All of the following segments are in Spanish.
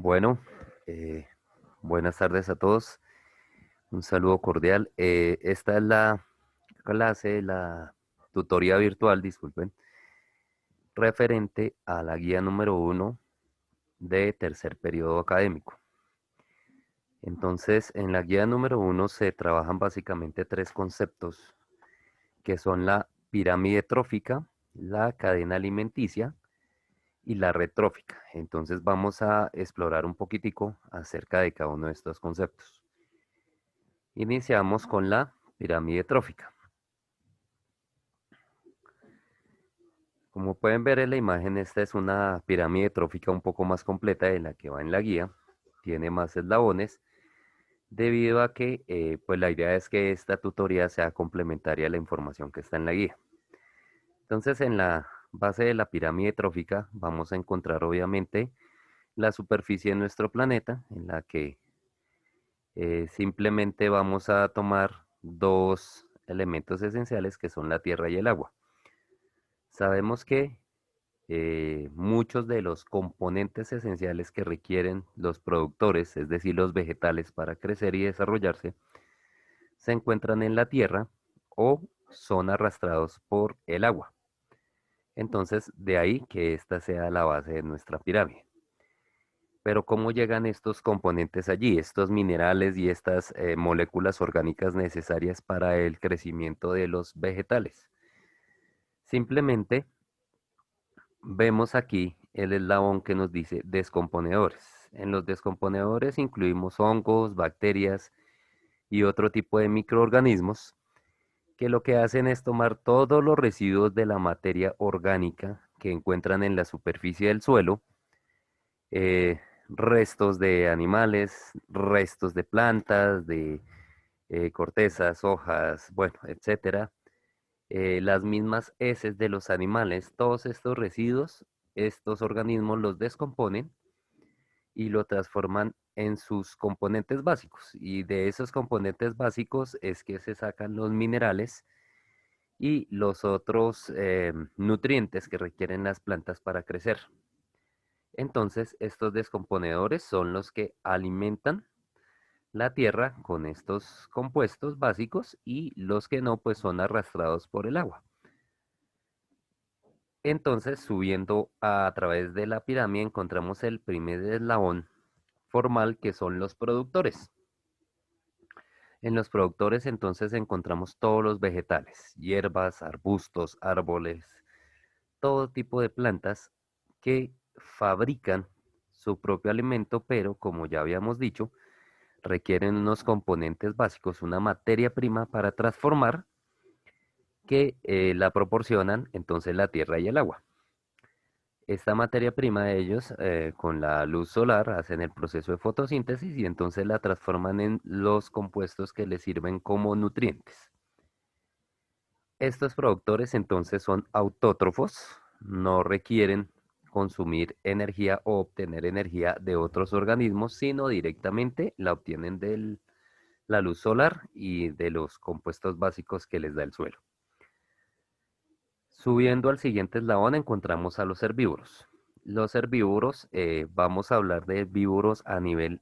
Bueno, eh, buenas tardes a todos. Un saludo cordial. Esta es la clase, la tutoría virtual, disculpen, referente a la guía número 1 de tercer periodo académico. Entonces, en la guía número 1 se trabajan básicamente tres conceptos, que son la pirámide trófica, la cadena alimenticia y la red trófica. Entonces, vamos a explorar un poquitico acerca de cada uno de estos conceptos. Iniciamos con la pirámide trófica. Como pueden ver en la imagen, esta es una pirámide trófica un poco más completa de la que va en la guía. Tiene más eslabones debido a que pues la idea es que esta tutoría sea complementaria a la información que está en la guía. Entonces, en la base de la pirámide trófica vamos a encontrar obviamente la superficie de nuestro planeta, en la que simplemente vamos a tomar dos elementos esenciales que son la tierra y el agua. Sabemos que muchos de los componentes esenciales que requieren los productores, es decir, los vegetales para crecer y desarrollarse, se encuentran en la tierra o son arrastrados por el agua. Entonces, de ahí que esta sea la base de nuestra pirámide. Pero ¿cómo llegan estos componentes allí, estos minerales y estas moléculas orgánicas necesarias para el crecimiento de los vegetales? Simplemente vemos aquí el eslabón que nos dice descomponedores. En los descomponedores incluimos hongos, bacterias y otro tipo de microorganismos que lo que hacen es tomar todos los residuos de la materia orgánica que encuentran en la superficie del suelo, restos de animales, restos de plantas, de cortezas, hojas, bueno, etcétera, las mismas heces de los animales, todos estos residuos, estos organismos los descomponen y lo transforman en sus componentes básicos. Y de esos componentes básicos es que se sacan los minerales y los otros nutrientes que requieren las plantas para crecer. Entonces, estos descomponedores son los que alimentan la tierra con estos compuestos básicos y los que no, pues son arrastrados por el agua. Entonces, subiendo a través de la pirámide, encontramos el primer eslabón formal, que son los productores. En los productores, entonces, encontramos todos los vegetales, hierbas, arbustos, árboles, todo tipo de plantas que fabrican su propio alimento, pero como ya habíamos dicho, requieren unos componentes básicos, una materia prima para transformar que la proporcionan entonces la tierra y el agua. Esta materia prima de ellos, con la luz solar, hacen el proceso de fotosíntesis y entonces la transforman en los compuestos que les sirven como nutrientes. Estos productores entonces son autótrofos, no requieren consumir energía o obtener energía de otros organismos, sino directamente la obtienen de la luz solar y de los compuestos básicos que les da el suelo. Subiendo al siguiente eslabón encontramos a los herbívoros. Los herbívoros, vamos a hablar de herbívoros a nivel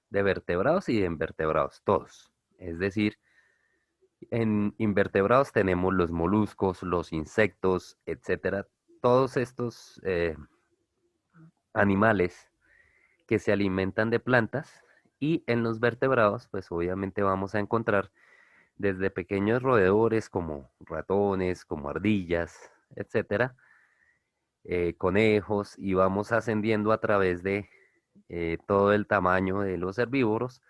de vertebrados y de invertebrados, todos. Es decir, en invertebrados tenemos los moluscos, los insectos, etcétera. Todos estos animales que se alimentan de plantas, y en los vertebrados, pues obviamente vamos a encontrar desde pequeños roedores como ratones, como ardillas, etcétera, conejos, y vamos ascendiendo a través de todo el tamaño de los herbívoros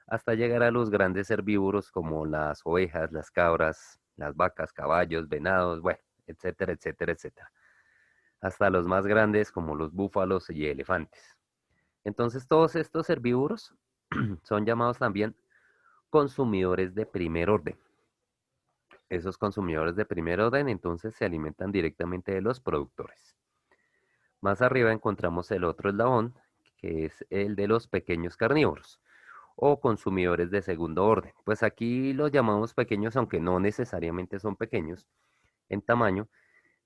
hasta llegar a los grandes herbívoros como las ovejas, las cabras, las vacas, caballos, venados, bueno, etcétera, etcétera, etcétera. Hasta los más grandes como los búfalos y elefantes. Entonces todos estos herbívoros son llamados también consumidores de primer orden. Esos consumidores de primer orden entonces se alimentan directamente de los productores. Más arriba encontramos el otro eslabón, que es el de los pequeños carnívoros o consumidores de segundo orden. Pues aquí los llamamos pequeños, aunque no necesariamente son pequeños en tamaño,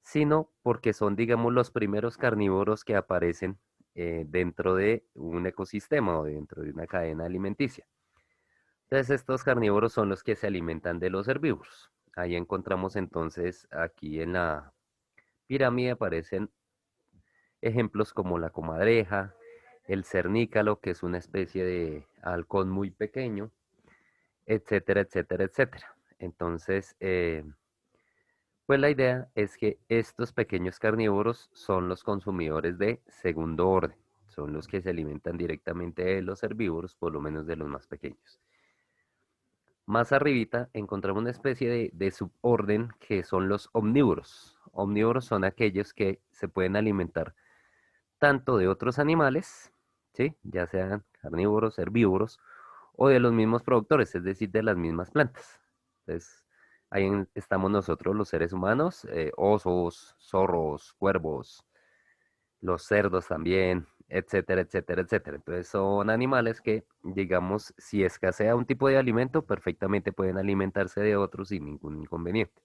sino porque son, digamos, los primeros carnívoros que aparecen dentro de un ecosistema o dentro de una cadena alimenticia. Entonces estos carnívoros son los que se alimentan de los herbívoros. Ahí encontramos entonces aquí en la pirámide aparecen ejemplos como la comadreja, el cernícalo, que es una especie de halcón muy pequeño, etcétera, etcétera, etcétera. Entonces, pues la idea es que estos pequeños carnívoros son los consumidores de segundo orden, son los que se alimentan directamente de los herbívoros, por lo menos de los más pequeños. Más arribita encontramos una especie de suborden que son los omnívoros. Omnívoros son aquellos que se pueden alimentar tanto de otros animales, ¿sí? Ya sean carnívoros, herbívoros, o de los mismos productores, es decir, de las mismas plantas. Entonces, estamos nosotros, los seres humanos, osos, zorros, cuervos, los cerdos también, etcétera, etcétera, etcétera. Entonces, son animales que, digamos, si escasea un tipo de alimento, perfectamente pueden alimentarse de otros sin ningún inconveniente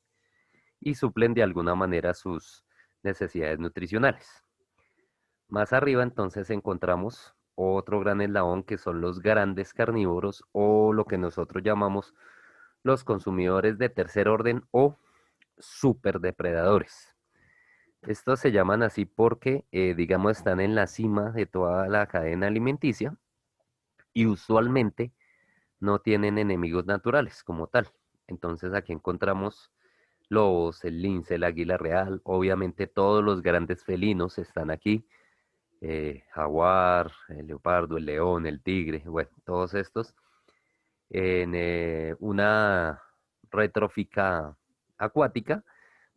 y suplen de alguna manera sus necesidades nutricionales. Más arriba entonces encontramos otro gran eslabón que son los grandes carnívoros o lo que nosotros llamamos los consumidores de tercer orden o superdepredadores. Estos se llaman así porque, digamos, están en la cima de toda la cadena alimenticia y usualmente no tienen enemigos naturales como tal. Entonces aquí encontramos lobos, el lince, el águila real, obviamente todos los grandes felinos están aquí, jaguar, el leopardo, el león, el tigre, bueno, todos estos. En una retrófica acuática,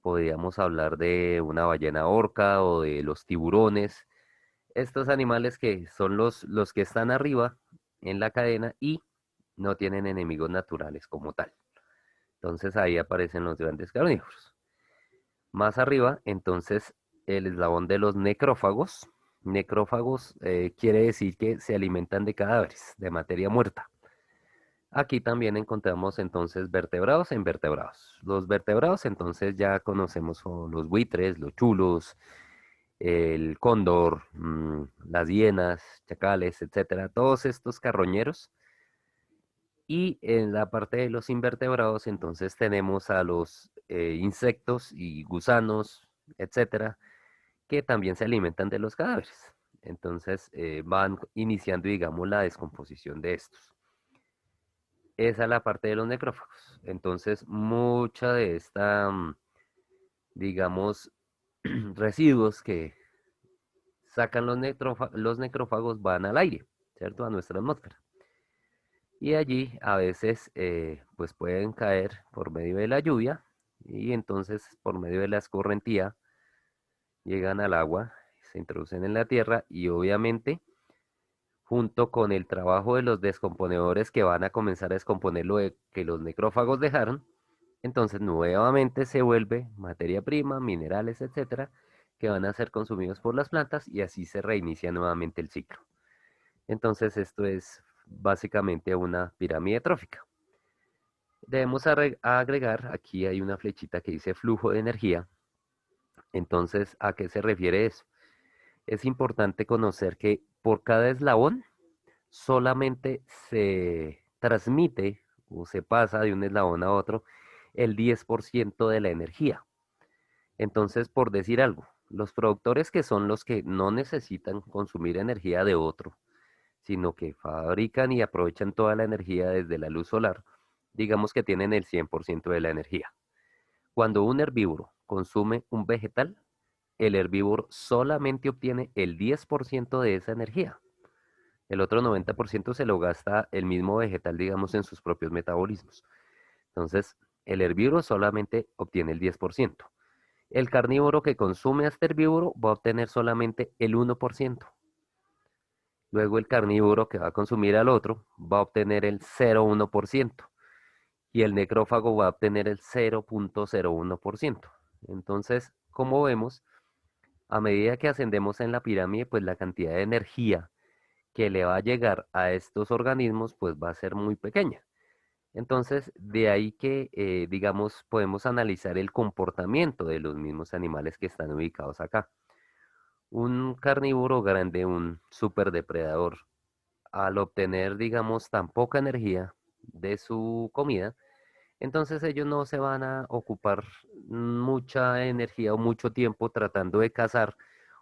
podríamos hablar de una ballena orca o de los tiburones, estos animales que son los que están arriba en la cadena y no tienen enemigos naturales como tal. Entonces ahí aparecen los grandes carnívoros. Más arriba, entonces, el eslabón de los necrófagos. Necrófagos quiere decir que se alimentan de cadáveres, de materia muerta. Aquí también encontramos entonces vertebrados e invertebrados. Los vertebrados entonces ya conocemos son los buitres, los chulos, el cóndor, las hienas, chacales, etcétera, todos estos carroñeros. Y en la parte de los invertebrados entonces tenemos a los insectos y gusanos, etcétera, que también se alimentan de los cadáveres. Entonces van iniciando, digamos, la descomposición de estos. Esa es la parte de los necrófagos. Entonces, mucha de esta, digamos, residuos que sacan los necrófagos van al aire, ¿cierto? A nuestra atmósfera. Y allí a veces, pues pueden caer por medio de la lluvia y entonces por medio de la escorrentía llegan al agua, se introducen en la tierra y obviamente junto con el trabajo de los descomponedores que van a comenzar a descomponer lo que los necrófagos dejaron, entonces nuevamente se vuelve materia prima, minerales, etcétera, que van a ser consumidos por las plantas y así se reinicia nuevamente el ciclo. Entonces esto es básicamente una pirámide trófica. Debemos agregar, aquí hay una flechita que dice flujo de energía. Entonces, ¿a qué se refiere eso? Es importante conocer que por cada eslabón solamente se transmite o se pasa de un eslabón a otro el 10% de la energía. Entonces, por decir algo, los productores que son los que no necesitan consumir energía de otro, sino que fabrican y aprovechan toda la energía desde la luz solar, digamos que tienen el 100% de la energía. Cuando un herbívoro consume un vegetal, el herbívoro solamente obtiene el 10% de esa energía. El otro 90% se lo gasta el mismo vegetal, digamos, en sus propios metabolismos. Entonces, el herbívoro solamente obtiene el 10%. El carnívoro que consume a este herbívoro va a obtener solamente el 1%. Luego el carnívoro que va a consumir al otro va a obtener el 0,1% y el necrófago va a obtener el 0,01%. Entonces, como vemos, a medida que ascendemos en la pirámide, pues la cantidad de energía que le va a llegar a estos organismos, pues va a ser muy pequeña. Entonces, de ahí que, digamos, podemos analizar el comportamiento de los mismos animales que están ubicados acá. Un carnívoro grande, un superdepredador, al obtener, digamos, tan poca energía de su comida, entonces ellos no se van a ocupar mucha energía o mucho tiempo tratando de cazar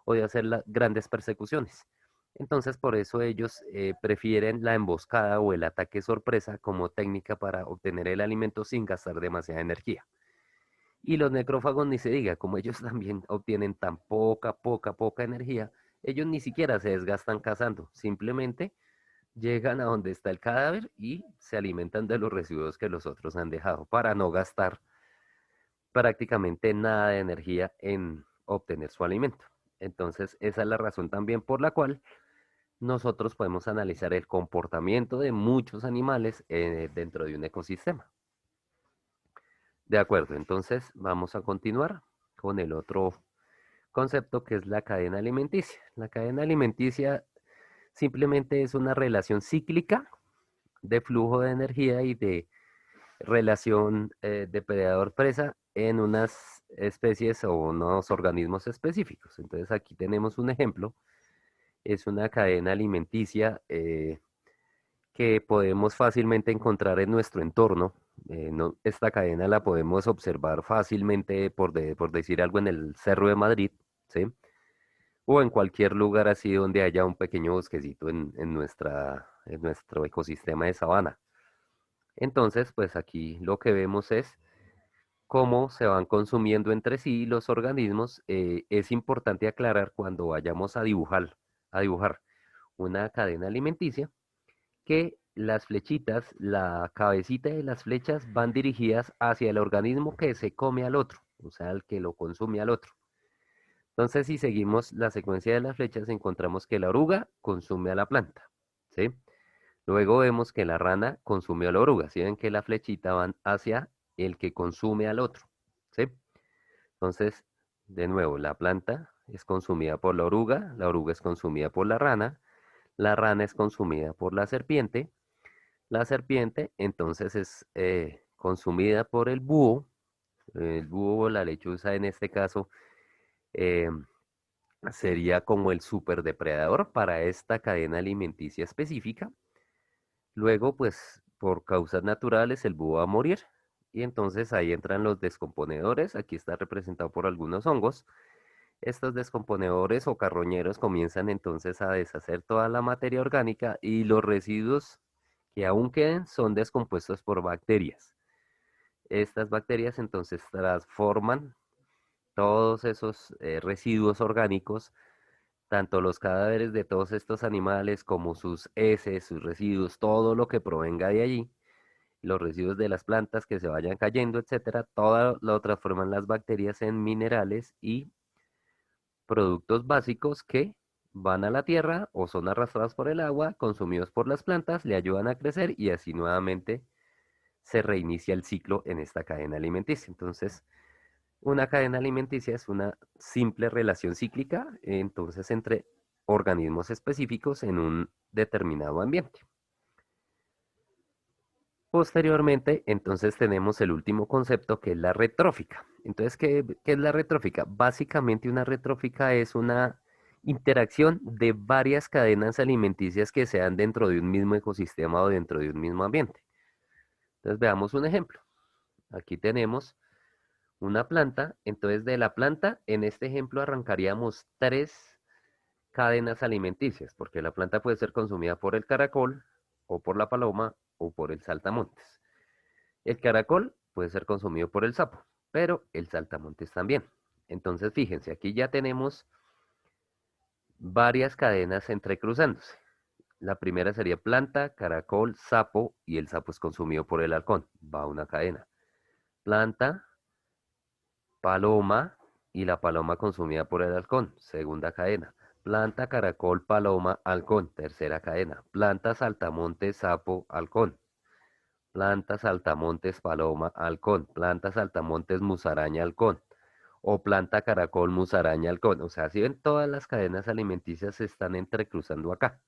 o de hacer grandes persecuciones. Entonces por eso ellos prefieren la emboscada o el ataque sorpresa como técnica para obtener el alimento sin gastar demasiada energía. Y los necrófagos ni se diga, como ellos también obtienen tan poca energía, ellos ni siquiera se desgastan cazando, simplemente llegan a donde está el cadáver y se alimentan de los residuos que los otros han dejado para no gastar prácticamente nada de energía en obtener su alimento. Entonces, esa es la razón también por la cual nosotros podemos analizar el comportamiento de muchos animales dentro de un ecosistema. De acuerdo, entonces vamos a continuar con el otro concepto que es la cadena alimenticia. La cadena alimenticia simplemente es una relación cíclica de flujo de energía y de relación depredador-presa en unas especies o unos organismos específicos. Entonces aquí tenemos un ejemplo, es una cadena alimenticia que podemos fácilmente encontrar en nuestro entorno. Esta cadena la podemos observar fácilmente, por decir algo, en el Cerro de Madrid, ¿sí? O en cualquier lugar así donde haya un pequeño bosquecito en nuestro ecosistema de sabana. Entonces, pues aquí lo que vemos es cómo se van consumiendo entre sí los organismos. Es importante aclarar cuando vayamos a dibujar una cadena alimenticia, que las flechitas, la cabecita de las flechas van dirigidas hacia el organismo que se come al otro, o sea, el que lo consume al otro. Entonces, si seguimos la secuencia de las flechas, encontramos que la oruga consume a la planta, ¿sí? Luego vemos que la rana consume a la oruga, ¿sí? Ven que la flechita van hacia el que consume al otro, ¿sí? Entonces, de nuevo, la planta es consumida por la oruga es consumida por la rana es consumida por la serpiente entonces es consumida por el búho o la lechuza en este caso eh, sería como el superdepredador para esta cadena alimenticia específica. Luego, pues por causas naturales, el búho va a morir y entonces ahí entran los descomponedores. Aquí está representado por algunos hongos. Estos descomponedores o carroñeros comienzan entonces a deshacer toda la materia orgánica y los residuos que aún queden son descompuestos por bacterias. Estas bacterias entonces transforman todos esos residuos orgánicos, tanto los cadáveres de todos estos animales como sus heces, sus residuos, todo lo que provenga de allí, los residuos de las plantas que se vayan cayendo, etcétera, todo lo transforman las bacterias en minerales y productos básicos que van a la tierra o son arrastrados por el agua, consumidos por las plantas, le ayudan a crecer y así nuevamente se reinicia el ciclo en esta cadena alimenticia. Entonces, una cadena alimenticia es una simple relación cíclica, entonces, entre organismos específicos en un determinado ambiente. Posteriormente, entonces tenemos el último concepto que es la retrófica. Entonces, ¿qué es la retrófica? Básicamente una retrófica es una interacción de varias cadenas alimenticias que se dan dentro de un mismo ecosistema o dentro de un mismo ambiente. Entonces, veamos un ejemplo. Aquí tenemos una planta, entonces de la planta, en este ejemplo arrancaríamos tres cadenas alimenticias, porque la planta puede ser consumida por el caracol, o por la paloma, o por el saltamontes. El caracol puede ser consumido por el sapo, pero el saltamontes también. Entonces, fíjense, aquí ya tenemos varias cadenas entrecruzándose. La primera sería planta, caracol, sapo, y el sapo es consumido por el halcón. Va una cadena. Planta, paloma y la paloma consumida por el halcón, segunda cadena. Planta, caracol, paloma, halcón, tercera cadena. Planta, saltamontes, sapo, halcón. Planta, saltamontes, paloma, halcón. Planta, saltamontes, musaraña, halcón. O planta, caracol, musaraña, halcón. O sea, si ven, todas las cadenas alimenticias se están entrecruzando acá.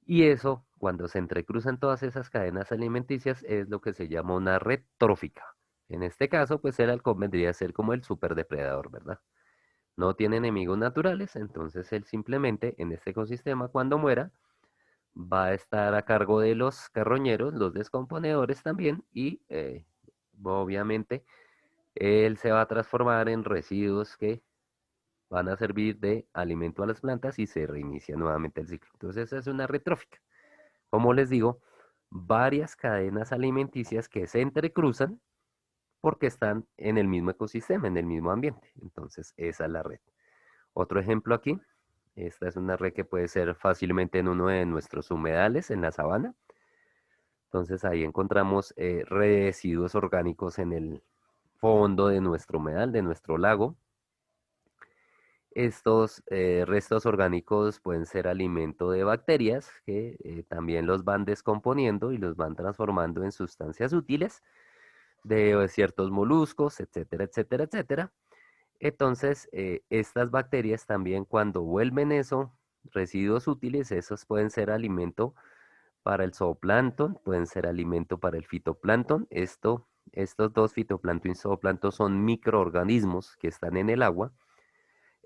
Y eso, cuando se entrecruzan todas esas cadenas alimenticias, es lo que se llama una red trófica. En este caso, pues el halcón vendría a ser como el superdepredador, ¿verdad? No tiene enemigos naturales, entonces él simplemente en este ecosistema cuando muera va a estar a cargo de los carroñeros, los descomponedores también y obviamente él se va a transformar en residuos que van a servir de alimento a las plantas y se reinicia nuevamente el ciclo. Entonces esa es una retrófica. Como les digo, varias cadenas alimenticias que se entrecruzan porque están en el mismo ecosistema, en el mismo ambiente. Entonces esa es la red. Otro ejemplo aquí, esta es una red que puede ser fácilmente en uno de nuestros humedales en la sabana. Entonces ahí encontramos residuos orgánicos en el fondo de nuestro humedal, de nuestro lago. Estos restos orgánicos pueden ser alimento de bacterias que también los van descomponiendo y los van transformando en sustancias útiles de ciertos moluscos, etcétera, etcétera, etcétera. Entonces, estas bacterias también cuando vuelven eso, residuos útiles, esos pueden ser alimento para el zooplancton, pueden ser alimento para el fitoplancton. Estos dos fitoplancton y zooplancton son microorganismos que están en el agua.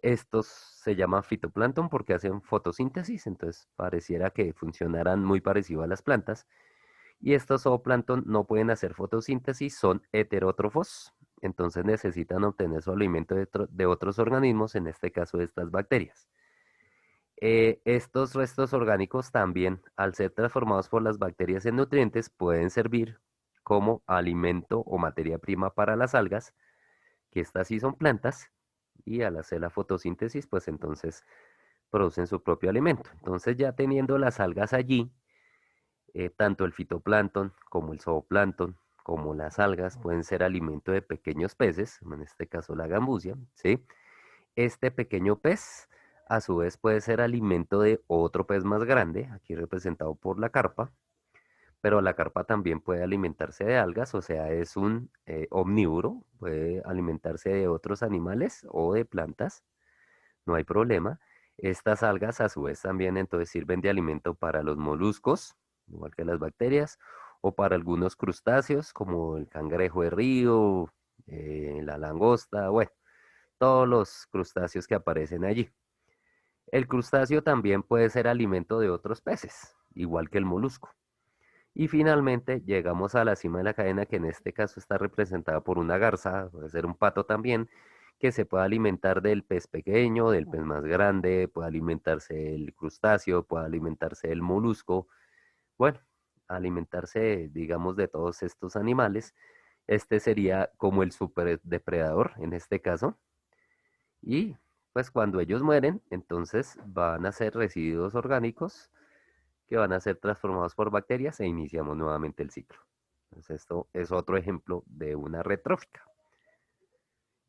Estos se llaman fitoplancton porque hacen fotosíntesis, entonces pareciera que funcionaran muy parecido a las plantas. Y estos zooplancton no pueden hacer fotosíntesis, son heterótrofos, entonces necesitan obtener su alimento de otros organismos, en este caso de estas bacterias. Estos restos orgánicos también, al ser transformados por las bacterias en nutrientes, pueden servir como alimento o materia prima para las algas, que estas sí son plantas, y al hacer la fotosíntesis, pues entonces producen su propio alimento. Entonces ya teniendo las algas allí, tanto el fitoplancton como el zooplancton, como las algas, pueden ser alimento de pequeños peces, en este caso la gambusia, ¿sí? Este pequeño pez, a su vez, puede ser alimento de otro pez más grande, aquí representado por la carpa, pero la carpa también puede alimentarse de algas, o sea, es un omnívoro, puede alimentarse de otros animales o de plantas, no hay problema. Estas algas a su vez también entonces sirven de alimento para los moluscos, igual que las bacterias, o para algunos crustáceos como el cangrejo de río, la langosta, bueno, todos los crustáceos que aparecen allí. El crustáceo también puede ser alimento de otros peces, igual que el molusco. Y finalmente llegamos a la cima de la cadena, que en este caso está representada por una garza, puede ser un pato también, que se puede alimentar del pez pequeño, del pez más grande, puede alimentarse del crustáceo, puede alimentarse del molusco, bueno, alimentarse, digamos, de todos estos animales. Este sería como el superdepredador en este caso. Y pues cuando ellos mueren, entonces van a ser residuos orgánicos que van a ser transformados por bacterias e iniciamos nuevamente el ciclo. Entonces esto es otro ejemplo de una retrófica.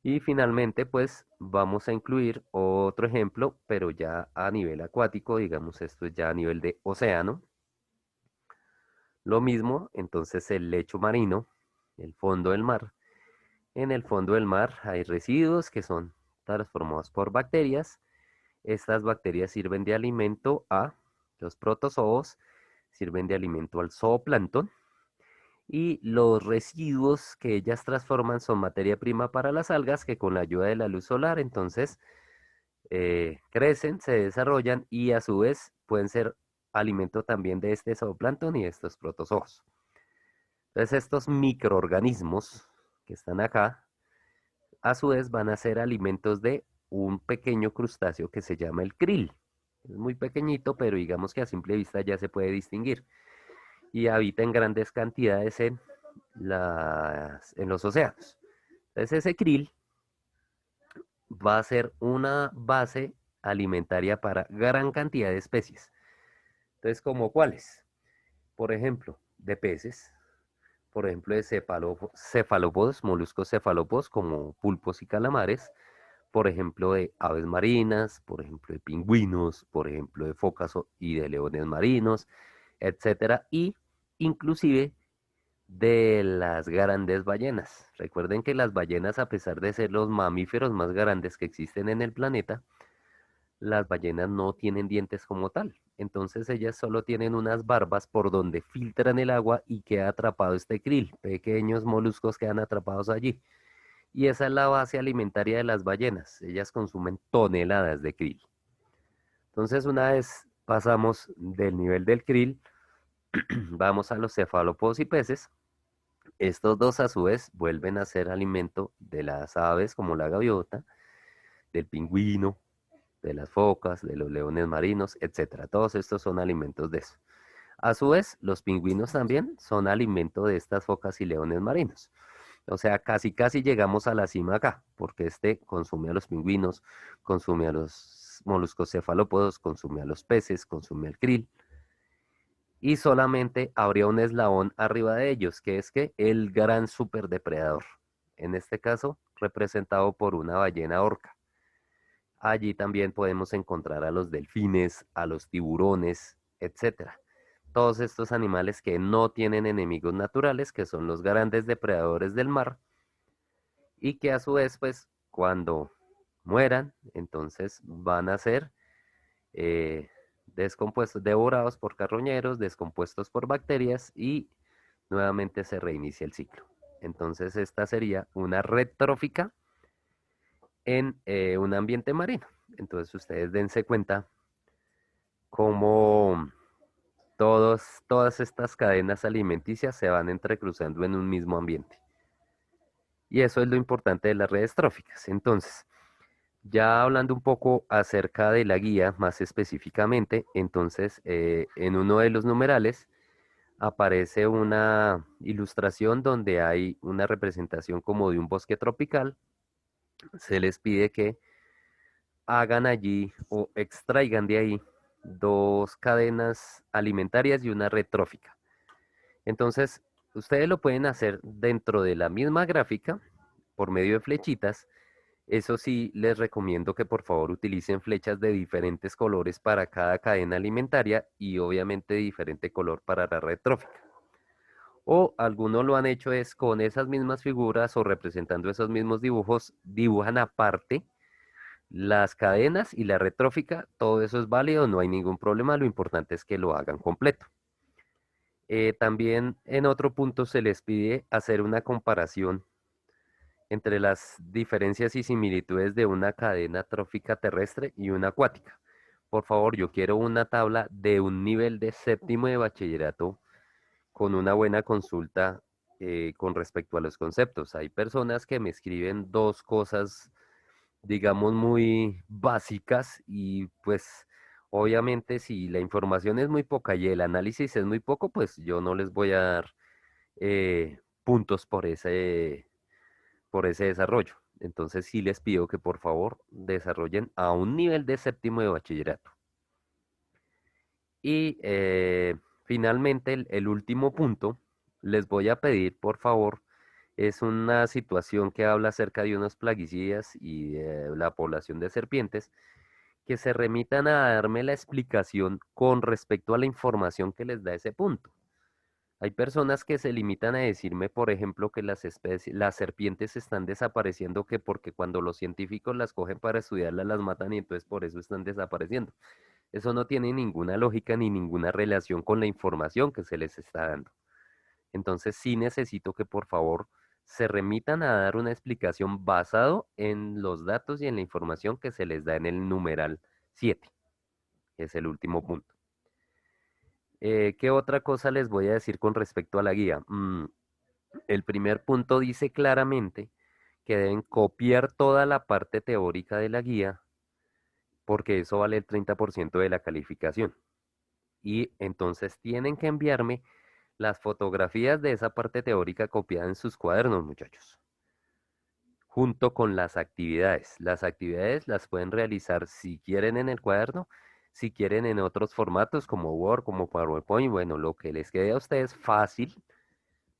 Y finalmente, pues vamos a incluir otro ejemplo, pero ya a nivel acuático, digamos, esto es ya a nivel de océano. Lo mismo, entonces el lecho marino, el fondo del mar. En el fondo del mar hay residuos que son transformados por bacterias. Estas bacterias sirven de alimento a los protozoos, sirven de alimento al zooplancton y los residuos que ellas transforman son materia prima para las algas que con la ayuda de la luz solar entonces crecen, se desarrollan y a su vez pueden ser alimento también de este zooplancton y de estos protozoos. Entonces estos microorganismos que están acá a su vez van a ser alimentos de un pequeño crustáceo que se llama el krill. Es muy pequeñito, pero digamos que a simple vista ya se puede distinguir y habita en grandes cantidades en los océanos. Entonces ese krill va a ser una base alimentaria para gran cantidad de especies. Entonces, ¿como cuáles? Por ejemplo, de peces, por ejemplo, de cefalópodos, moluscos cefalópodos como pulpos y calamares, por ejemplo, de aves marinas, por ejemplo, de pingüinos, por ejemplo, de focas y de leones marinos, etcétera, y inclusive de las grandes ballenas. Recuerden que las ballenas, a pesar de ser los mamíferos más grandes que existen en el planeta, las ballenas no tienen dientes como tal. Entonces ellas solo tienen unas barbas por donde filtran el agua y queda atrapado este krill. Pequeños moluscos quedan atrapados allí. Y esa es la base alimentaria de las ballenas. Ellas consumen toneladas de krill. Entonces, una vez pasamos del nivel del krill, vamos a los cefalópodos y peces. Estos dos a su vez vuelven a ser alimento de las aves como la gaviota, del pingüino, de las focas, de los leones marinos, etcétera. Todos estos son alimentos de eso. A su vez, los pingüinos también son alimento de estas focas y leones marinos. O sea, casi casi llegamos a la cima acá, porque este consume a los pingüinos, consume a los moluscos cefalópodos, consume a los peces, consume al krill, y solamente habría un eslabón arriba de ellos, que es que el gran superdepredador, en este caso representado por una ballena orca. Allí también podemos encontrar a los delfines, a los tiburones, etcétera. Todos estos animales que no tienen enemigos naturales, que son los grandes depredadores del mar, y que a su vez, pues, cuando mueran, entonces van a ser eh, descompuestos, devorados por carroñeros, descompuestos por bacterias y nuevamente se reinicia el ciclo. Entonces, esta sería una red trófica en un ambiente marino. Entonces, ustedes dense cuenta cómo todas estas cadenas alimenticias se van entrecruzando en un mismo ambiente. Y eso es lo importante de las redes tróficas. Entonces, ya hablando un poco acerca de la guía más específicamente, entonces en uno de los numerales aparece una ilustración donde hay una representación como de un bosque tropical. Se les pide que hagan allí o extraigan de ahí dos cadenas alimentarias y una red trófica. Entonces, ustedes lo pueden hacer dentro de la misma gráfica por medio de flechitas. Eso sí, les recomiendo que por favor utilicen flechas de diferentes colores para cada cadena alimentaria y obviamente de diferente color para la red trófica. O algunos lo han hecho es con esas mismas figuras o representando esos mismos dibujos, dibujan aparte las cadenas y la red trófica. Todo eso es válido, no hay ningún problema, lo importante es que lo hagan completo. También en otro punto se les pide hacer una comparación entre las diferencias y similitudes de una cadena trófica terrestre y una acuática. Por favor, yo quiero una tabla de un nivel de séptimo de bachillerato con una buena consulta con respecto a los conceptos. Hay personas que me escriben dos cosas, digamos, muy básicas y pues obviamente si la información es muy poca y el análisis es muy poco, pues yo no les voy a dar puntos por ese desarrollo. Entonces sí les pido que por favor desarrollen a un nivel de séptimo de bachillerato. Y finalmente el último punto, les voy a pedir por favor, es una situación que habla acerca de unos plaguicidas y de la población de serpientes, que se remitan a darme la explicación con respecto a la información que les da ese punto. Hay personas que se limitan a decirme, por ejemplo, que las serpientes están desapareciendo, que porque cuando los científicos las cogen para estudiarlas las matan y entonces por eso están desapareciendo. Eso no tiene ninguna lógica ni ninguna relación con la información que se les está dando. Entonces sí necesito que por favor se remitan a dar una explicación basado en los datos y en la información que se les da en el numeral 7, que es el último punto. ¿Qué otra cosa les voy a decir con respecto a la guía? El primer punto dice claramente que deben copiar toda la parte teórica de la guía porque eso vale el 30% de la calificación. Y entonces tienen que enviarme las fotografías de esa parte teórica copiada en sus cuadernos, muchachos, junto con las actividades. Las actividades las pueden realizar si quieren en el cuaderno, si quieren en otros formatos como Word, como PowerPoint, bueno, lo que les quede a ustedes fácil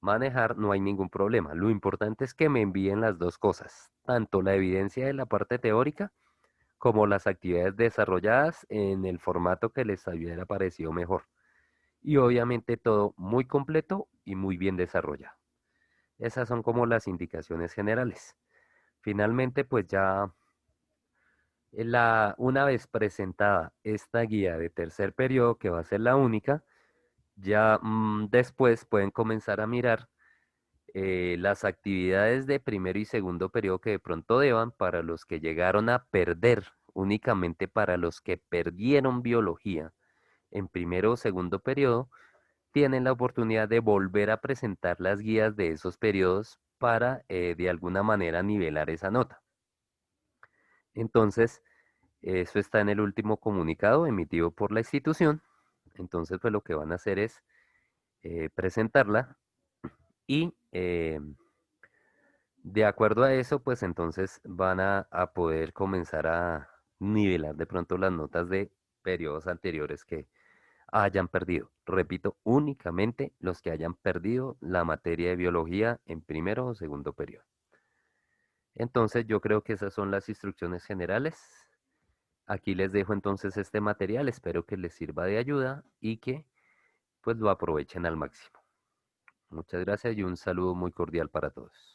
manejar, no hay ningún problema. Lo importante es que me envíen las dos cosas, tanto la evidencia de la parte teórica como las actividades desarrolladas en el formato que les hubiera parecido mejor. Y obviamente todo muy completo y muy bien desarrollado. Esas son como las indicaciones generales. Finalmente, pues ya una vez presentada esta guía de tercer periodo, que va a ser la única, ya después pueden comenzar a mirar las actividades de primero y segundo periodo que de pronto deban para los que llegaron a perder, únicamente para los que perdieron biología en primero o segundo periodo, tienen la oportunidad de volver a presentar las guías de esos periodos para de alguna manera nivelar esa nota. Entonces, eso está en el último comunicado emitido por la institución. Entonces, pues lo que van a hacer es presentarla y de acuerdo a eso, pues entonces van a poder comenzar a nivelar de pronto las notas de periodos anteriores que hayan perdido. Repito, únicamente los que hayan perdido la materia de biología en primero o segundo periodo. Entonces, yo creo que esas son las instrucciones generales. Aquí les dejo entonces este material, espero que les sirva de ayuda y que pues lo aprovechen al máximo. Muchas gracias y un saludo muy cordial para todos.